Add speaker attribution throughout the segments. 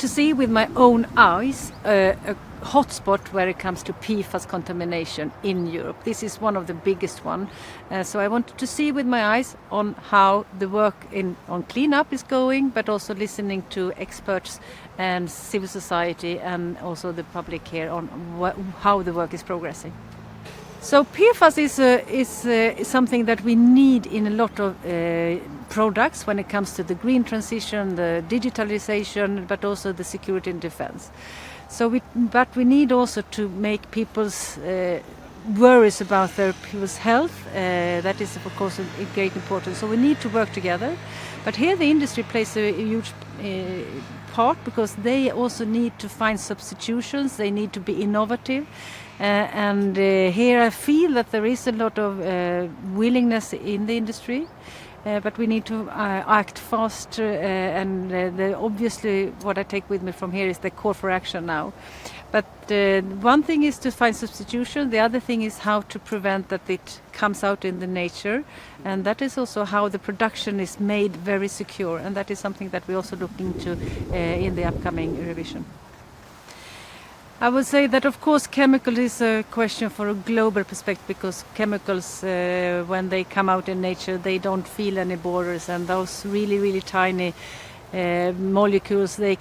Speaker 1: to see with my own eyes a hotspot where it comes to PFAS contamination in Europe. This is one of the biggest one. So I wanted to see with my eyes on how the work on cleanup is going, but also listening to experts and civil society and also the public here on how the work is progressing. So PFAS is something that we need in a lot of products when it comes to the green transition, the digitalization, but also the security and defense. But we need also to make people's worries about their people's health. That is, of course, of great importance. So we need to work together. But here the industry plays a huge part because they also need to find substitutions. They need to be innovative. And here I feel that there is a lot of willingness in the industry, but we need to act fast. Obviously, what I take with me from here is the call for action now. But one thing is to find substitution. The other thing is how to prevent that it comes out in the nature, and that is also how the production is made very secure. And that is something that we also look into in the upcoming revision. I would say that, of course, chemical is a question for a global perspective because chemicals, when they come out in nature, they don't feel any borders, and those really, really tiny molecules, they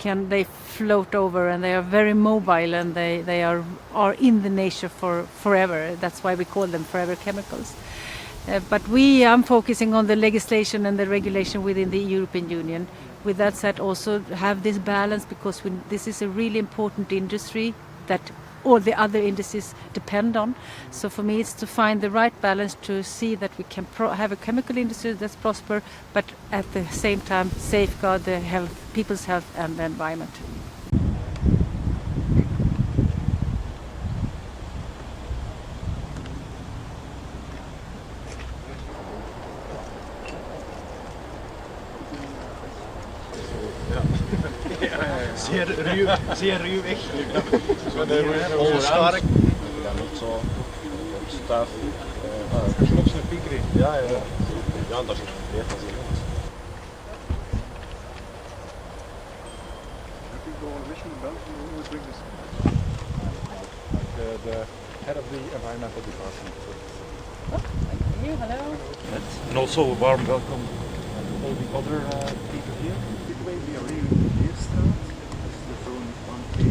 Speaker 1: float over, and they are very mobile, and they are in the nature for forever. That's why we call them forever chemicals. But I'm focusing on the legislation and the regulation within the European Union. With that said, also have this balance because this is a really important industry that all the other industries depend on. So for me, it's to find the right balance to see that we can have a chemical industry that's prosper, but at the same time safeguard the health, people's health and the environment.
Speaker 2: Zeer ruw weg. Onwaarschijnlijk. Ja, niet zo staf. Knops en piekeren. Ja, dat is meer van zich. The head of the environmental department.
Speaker 1: Oh, thank you. Hello.
Speaker 2: And also a warm welcome to all the other people here.
Speaker 3: We are really in the straat. The zone 1A.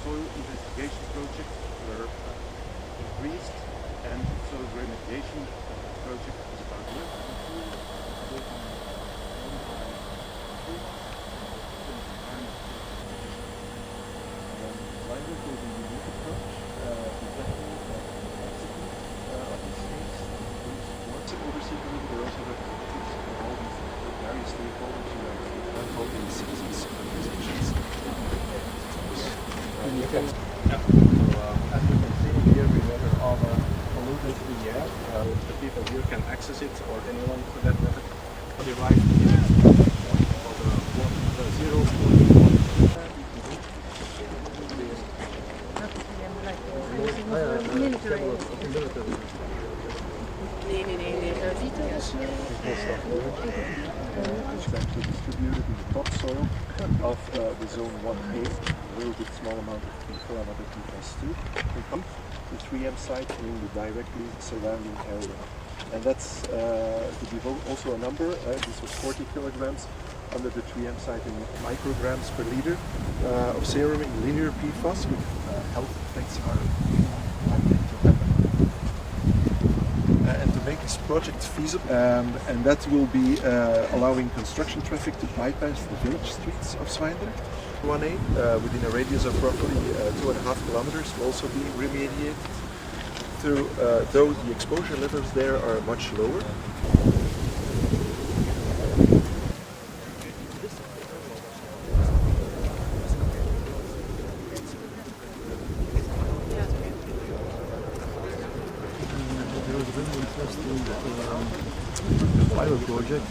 Speaker 3: Soil investigation project were increased, and soil remediation project is about to
Speaker 2: As you can see here, we never are polluted in the air. The people here can access it, or anyone for that matter. On the right here, for the 0.1.
Speaker 3: It's actually distributed in the topsoil of the zone 1A, a little bit small amount of P4 and other PFAS too. The 3M site in the directly surrounding area. And that's to give also a number, this was 40 kilograms under the 3M site in micrograms per liter of serum in linear PFAS with health effects are likely to happen. And to make this project feasible, and that will be allowing construction traffic to bypass the village streets of Zwijndrecht. 1A within a radius of roughly 2.5 kilometers will also be remediated. Though the exposure levels there are much lower.
Speaker 4: The pilot project.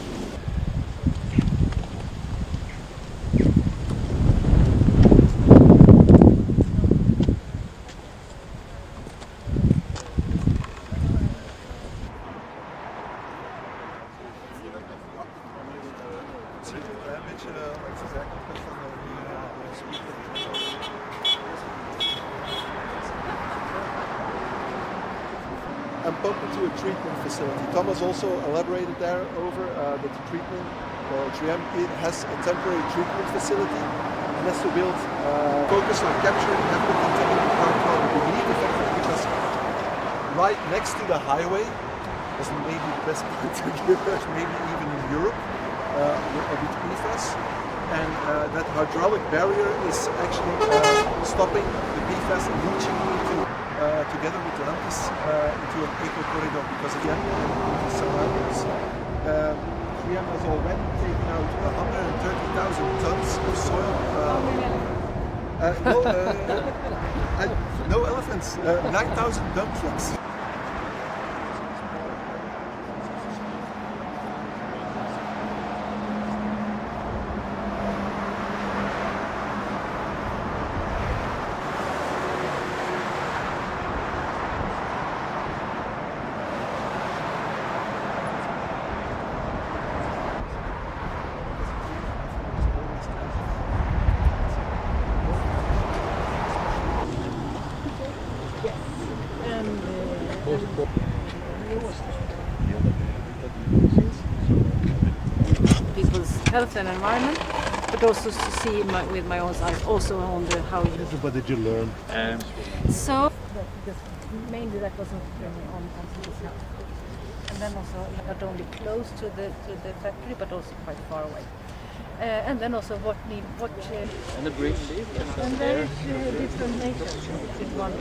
Speaker 3: and pump into a treatment facility. Thomas also elaborated there over that the treatment, 3M it has a temporary treatment facility and has to build focus on capturing heavily contaminated groundwater beneath the factory, because right next to the highway is maybe the best point to give, maybe even in Europe, with PFAS. And that hydraulic barrier is actually stopping the PFAS leaching into, together with Atlantis, into an eco corridor, because again, into surroundings. 3M has already taken out 130,000 tons of soil. No elephants, 9,000 dump trucks.
Speaker 1: People's health and environment, but also to see with my own eyes also on the how.
Speaker 3: What did you learn?
Speaker 1: So because mainly that was on people's health, and then also not only close to the factory but also quite far away. And then also what.
Speaker 2: And the green leaf.
Speaker 1: And there is different nature in one.